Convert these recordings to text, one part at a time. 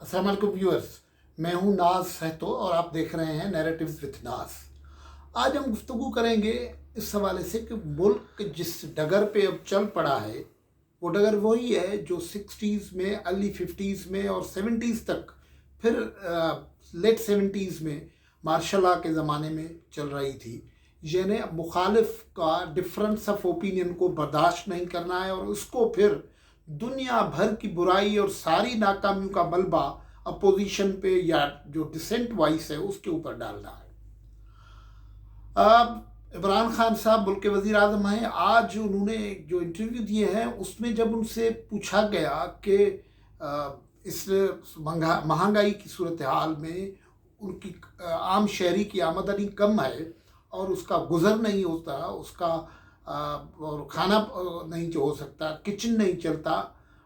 अस्सलाम वालेकुम व्यूअर्स, मैं हूं नाज सहतो और आप देख रहे हैं नैरेटिव्स विथ नाज। आज हम गुफ्तगू करेंगे इस हवाले से कि मुल्क जिस डगर पे अब चल पड़ा है वो डगर वही है जो 60s में, अर्ली 50s में और 70s तक, फिर लेट 70s में मार्शल लॉ के ज़माने में चल रही थी। यानी मुखालिफ का डिफरेंस ऑफ ओपिनियन को बर्दाश्त नहीं करना है और उसको फिर दुनिया भर की बुराई और सारी नाकामियों का मलबा अपोजिशन पे या जो डिसेंट वॉइस है उसके ऊपर डालना है। अब इमरान खान साहब मुल्क के वज़ीर आज़म हैं। आज उन्होंने जो इंटरव्यू दिए हैं उसमें जब उनसे पूछा गया कि इस महंगाई की सूरत हाल में उनकी आम शहरी की आमदनी कम है और उसका गुज़र नहीं होता, उसका और खाना नहीं जो हो सकता, किचन नहीं चलता,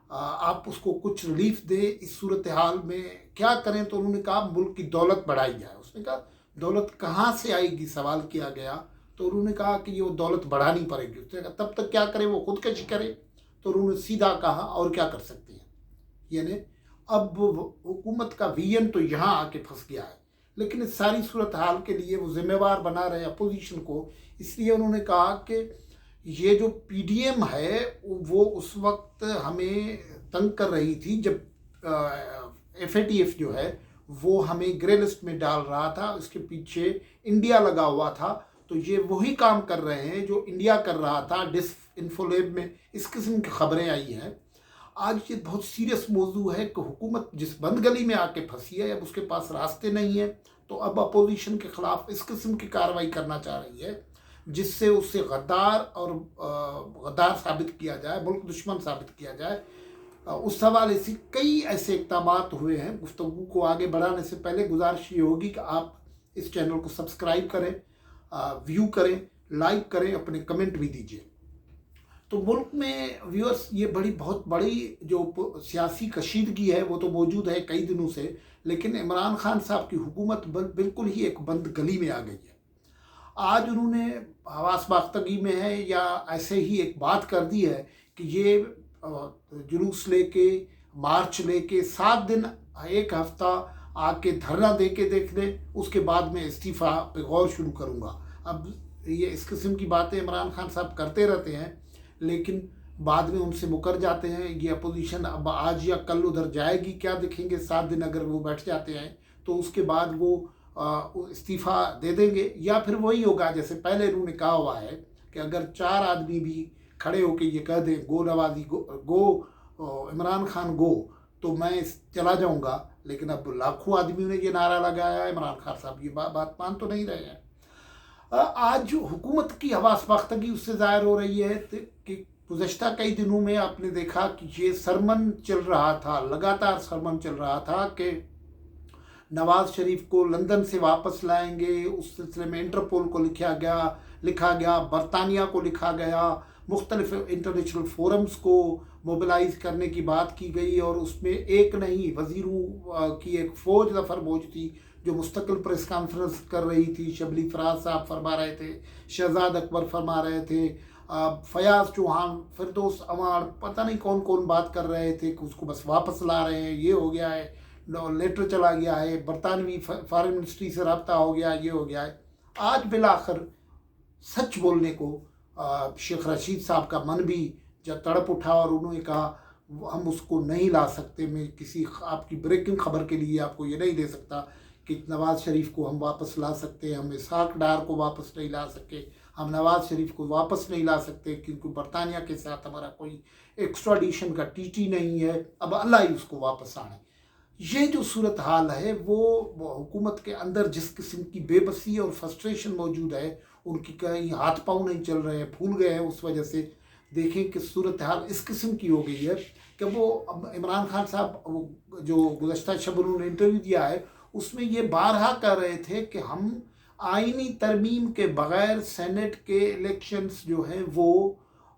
आप उसको कुछ रिलीफ दे, इस सूरत हाल में क्या करें? तो उन्होंने कहा मुल्क की दौलत बढ़ाई जाए। उसने कहा दौलत कहाँ से आएगी, सवाल किया गया तो उन्होंने कहा कि ये वो दौलत बढ़ानी पड़ेगी। उसने कहा तब तक क्या करें, वो खुदकशी करे। तो उन्होंने सीधा कहा और क्या कर सकते हैं, यानी अब हुकूमत का विजन तो यहाँ आके फंस गया है, लेकिन इस सारी सूरत हाल के लिए वो जिम्मेवार बना रहे अपोजिशन को। इसलिए उन्होंने कहा कि ये जो पीडीएम है वो उस वक्त हमें तंग कर रही थी जब एफएटीएफ जो है वो हमें ग्रे लिस्ट में डाल रहा था, उसके पीछे इंडिया लगा हुआ था। तो ये वही काम कर रहे हैं जो इंडिया कर रहा था। डिसइंफोलेब में इस किस्म की खबरें आई हैं। आज ये बहुत सीरियस मौजू है कि हुकूमत जिस बंद गली में आके फंसी है, अब उसके पास रास्ते नहीं है, तो अब अपोजिशन के ख़िलाफ़ इस किस्म की कार्रवाई करना चाह रही है जिससे उससे गद्दार साबित किया जाए, मुल्क दुश्मन साबित किया जाए। उस हवाले से कई ऐसे इक़दामात हुए हैं। गुफ्तगू को आगे बढ़ाने से पहले गुजारिश ये होगी कि आप इस चैनल को सब्सक्राइब करें, व्यू करें, लाइक करें, अपने कमेंट भी दीजिए। तो मुल्क में व्यूअर्स ये बहुत बड़ी जो सियासी कशीदगी है वो तो मौजूद है कई दिनों से, लेकिन इमरान खान साहब की हुकूमत बिल्कुल ही एक बंद गली में आ गई है। आज उन्होंने हवास बाख्तगी में है या ऐसे ही एक बात कर दी है कि ये जुलूस लेके, मार्च लेके 7 दिन, एक हफ्ता आके धरना दे के देख लें, उसके बाद में इस्तीफ़ा पे गौर शुरू करूँगा। अब ये इस किस्म की बातें इमरान खान साहब करते रहते हैं, लेकिन बाद में उनसे मुकर जाते हैं। ये अपोजिशन अब आज या कल उधर जाएगी, क्या दिखेंगे 7 दिन अगर वो बैठ जाते हैं तो उसके बाद वो इस्तीफ़ा दे देंगे, या फिर वही होगा जैसे पहले इन्होंने कहा हुआ है कि अगर 4 आदमी भी खड़े होकर ये कह दें गो नवाजी गो इमरान खान गो, तो मैं चला जाऊंगा। लेकिन अब लाखों आदमियों ने ये नारा लगाया है, इमरान खान साहब ये बात मान तो नहीं रहे हैं। आज हुकूमत की हवास बाख्तगी उससे ज़ाहिर हो रही है कि गुज़श्ता कई दिनों में आपने देखा कि ये सरमन चल रहा था, लगातार सरमन चल रहा था कि नवाज शरीफ को लंदन से वापस लाएंगे। उस सिलसिले में इंटरपोल को लिखा गया, बरतानिया को लिखा गया, मुख्तलिफ इंटरनेशनल फोरम्स को मोबिलाइज करने की बात की गई और उसमें एक नहीं वज़ीरों की एक फ़ौज दफर मौज थी जो मुस्तकिल प्रेस कॉन्फ्रेंस कर रही थी। शबली फराज साहब फरमा रहे थे, शहजाद अकबर फरमा रहे थे, फयाज चौहान, फिरदौस अवान, पता नहीं कौन कौन बात कर रहे थे कि उसको बस वापस ला रहे हैं, ये हो गया है, लेटर चला गया है, बरतानवी फॉरेन मिनिस्ट्री से रब्ता हो गया, ये हो गया है। आज बिलाखिर सच बोलने को शेख रशीद साहब का मन भी जब तड़प उठा और उन्होंने कहा हम उसको नहीं ला सकते, मैं किसी आपकी ब्रेकिंग खबर के लिए आपको ये नहीं दे सकता कि नवाज़ शरीफ को हम वापस ला सकते हैं, हम इसहाक डार को वापस नहीं ला सके, हम नवाज़ शरीफ को वापस नहीं ला सकते क्योंकि बरतानिया के साथ हमारा कोई एक्स्ट्राडिशन का टीटी नहीं है, अब अल्लाह ही उसको वापस आने। ये जो सूरत हाल है वो हुकूमत के अंदर जिस किस्म की बेबसी और फ्रस्ट्रेशन मौजूद है, उनकी कहीं हाथ पाँव नहीं चल रहे हैं, फूल गए हैं। उस वजह से देखें कि सूरत हाल इस किस्म की हो गई है कि वो इमरान खान साहब जो गुज़श्ता शब उन्होंने इंटरव्यू दिया है उसमें ये बारहा कर रहे थे कि हम आइनी तरमीम के बग़ैर सेनेट के इलेक्शंस जो हैं वो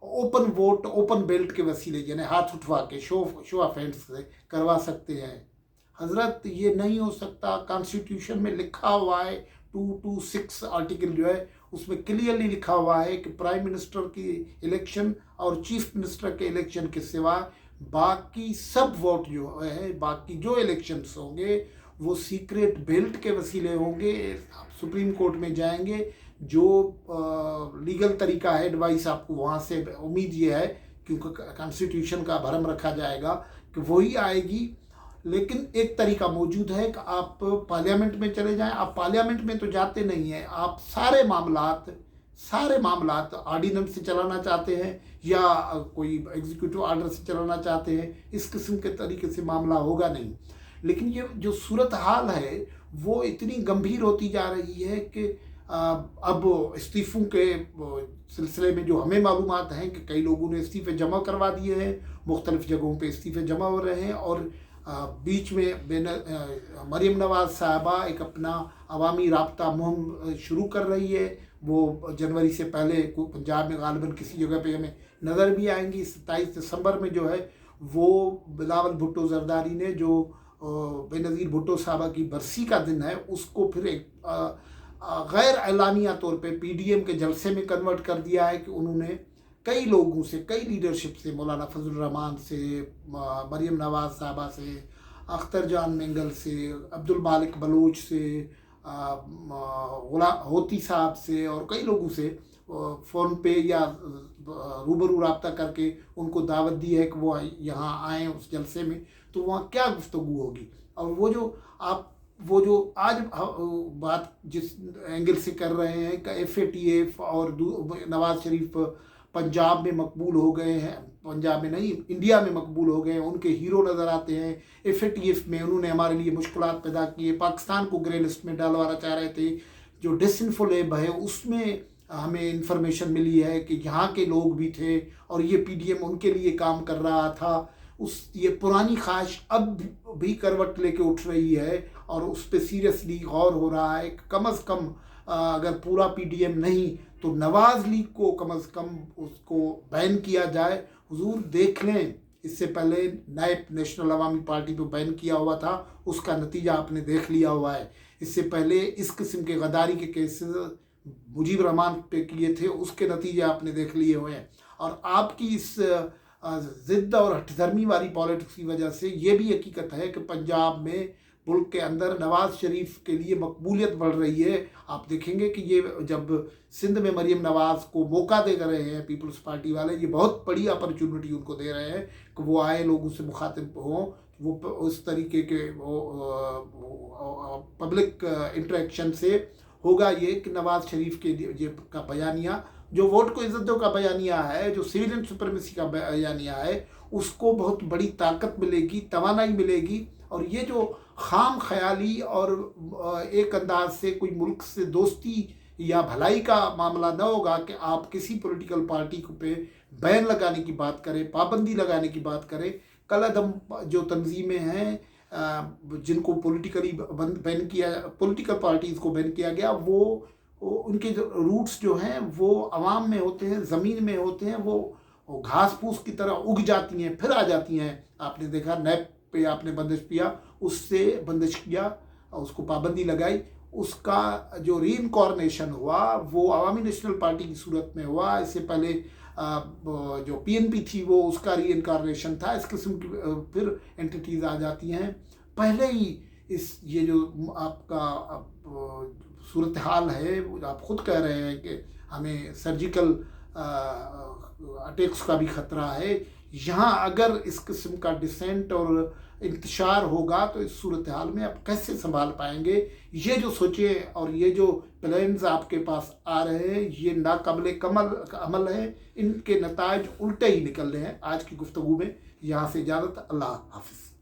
ओपन वोट, ओपन बेल्ट के वसीले यानी हाथ उठवा के शो ऑफ हैंड्स से करवा सकते हैं। हज़रत ये नहीं हो सकता। कॉन्स्टिट्यूशन में लिखा हुआ है 226 आर्टिकल जो है उसमें क्लियरली लिखा हुआ है कि प्राइम मिनिस्टर की इलेक्शन और चीफ मिनिस्टर के इलेक्शन के सिवा बाकी सब वोट जो है, बाकी जो इलेक्शंस होंगे वो सीक्रेट बेल्ट के वसीले होंगे। आप सुप्रीम कोर्ट में जाएंगे, जो लीगल तरीका है, एडवाइस आपको वहाँ से उम्मीद ये है, क्योंकि कॉन्स्टिट्यूशन का भरम रखा जाएगा कि वही आएगी। लेकिन एक तरीका मौजूद है कि आप पार्लियामेंट में चले जाएं। आप पार्लियामेंट में तो जाते नहीं हैं, आप सारे मामलात ऑर्डिनेंस से चलाना चाहते हैं या कोई एग्जीक्यूटिव ऑर्डर से चलाना चाहते हैं, इस किस्म के तरीके से मामला होगा नहीं। लेकिन ये जो सूरत हाल है वो इतनी गंभीर होती जा रही है कि अब इस्तीफ़ों के सिलसिले में जो हमें मालूमात हैं कि कई लोगों ने इस्तीफ़े जमा करवा दिए हैं, मुख्तलिफ़ जगहों पे इस्तीफ़े जमा हो रहे हैं। और बीच में मरीम नवाज़ साहबा एक अपना अवामी राब्ता मुहिम शुरू कर रही है। वो जनवरी से पहले पंजाब में गालिबन किसी जगह पे हमें नज़र भी आएंगी। 27 दिसंबर में जो है वो बिलावल भुट्टो जरदारी ने जो बेनज़ीर भुट्टो साहबा की बरसी का दिन है उसको फिर एक गैर एलानिया तौर पे पीडीएम के जलसे में कन्वर्ट कर दिया है कि उन्होंने कई लोगों से, कई लीडरशिप से, मौलाना फजल रहमान से, मरीम नवाज़ साहबा से, अख्तर जान मेंगल से, अब्दुल मालिक बलोच से, होती साहब से और कई लोगों से फ़ोन पे या रूबरू रब्ता करके उनको दावत दी है कि वो यहाँ आएँ उस जलसे में। तो वहाँ क्या गुफ्तगू होगी? और वो जो आज बात जिस एंगल से कर रहे हैं कि FATF और नवाज़ शरीफ पंजाब में मकबूल हो गए हैं, पंजाब में नहीं इंडिया में मकबूल हो गए हैं, उनके हीरो नज़र आते हैं। FATF में उन्होंने हमारे लिए मुश्किलात पैदा किए, पाकिस्तान को ग्रे लिस्ट में डालवाना चाह रहे थे। जो डिसइंफो लैब है उसमें हमें इंफॉर्मेशन मिली है कि यहाँ के लोग भी थे और ये PDM उनके लिए काम कर रहा था। ये पुरानी ख्वाहिश अब भी करवट लेके उठ रही है और उस पर सीरियसली गौर हो रहा है कि कम अज़ कम अगर पूरा PDM नहीं तो नवाज़ लीग को कम अज़ कम उसको बैन किया जाए। हुजूर देख लें, इससे पहले नायब नेशनल अवामी पार्टी पे बैन किया हुआ था, उसका नतीजा आपने देख लिया हुआ है। इससे पहले इस किस्म के गद्दारी के केसेस मुजीब रहमान पे किए थे, उसके नतीजे आपने देख लिए हुए हैं। और आपकी इस ज़िद्द और हठधर्मी वाली पॉलिटिक्स की वजह से ये भी हकीकत है कि पंजाब में मुल्क के अंदर नवाज़ शरीफ के लिए मकबूलियत बढ़ रही है। आप देखेंगे कि ये जब सिंध में मरीम नवाज़ को मौका दे रहे हैं पीपल्स पार्टी वाले, ये बहुत बड़ी अपॉर्चुनिटी उनको दे रहे हैं कि वो आए लोगों से मुखातिब हों, वो उस तरीके के पब्लिक इंटरेक्शन से होगा ये कि नवाज़ शरीफ के ये का बयानिया, जो वोट को इज्जत दो का बयानिया है, जो सिविलियन सुपरमेसी का बयानिया है, उसको बहुत बड़ी ताकत मिलेगी, तवानाई मिलेगी। और ये जो खाम ख्याली और एक अंदाज से कोई मुल्क से दोस्ती या भलाई का मामला न होगा कि आप किसी पॉलिटिकल पार्टी पे बैन लगाने की बात करें, पाबंदी लगाने की बात करें। कल अदम जो तंजीमें हैं जिनको पॉलिटिकली बैन किया, पॉलिटिकल पार्टीज़ को बैन किया गया, वो उनके जो रूट्स जो हैं वो अवाम में होते हैं, ज़मीन में होते हैं, वो घास फूस की तरह उग जाती हैं, फिर आ जाती हैं। आपने देखा नैब पे आपने बंदिश किया, उससे बंदिश किया, उसको पाबंदी लगाई, उसका जो रीइंकॉर्नेशन हुआ वो अवामी नेशनल पार्टी की सूरत में हुआ। इससे पहले जो PNP थी वो उसका रीइंकॉर्नेशन था। इस किस्म की फिर एंटिटीज़ आ जाती हैं। पहले ही ये जो आपका सूरत हाल है, आप ख़ुद कह रहे हैं कि हमें सर्जिकल अटैक्स का भी ख़तरा है। यहाँ अगर इस किस्म का डिसेंट और इंतशार होगा तो इस सूरत हाल में आप कैसे संभाल पाएंगे? ये जो सोचें और ये जो प्लान्स आपके पास आ रहे हैं ये नाकाबिले अमल है, इनके नताइज उल्टे ही निकल रहे हैं। आज की गुफ्तगू में यहाँ से इजाज़त, अल्लाह हाफ़िज़।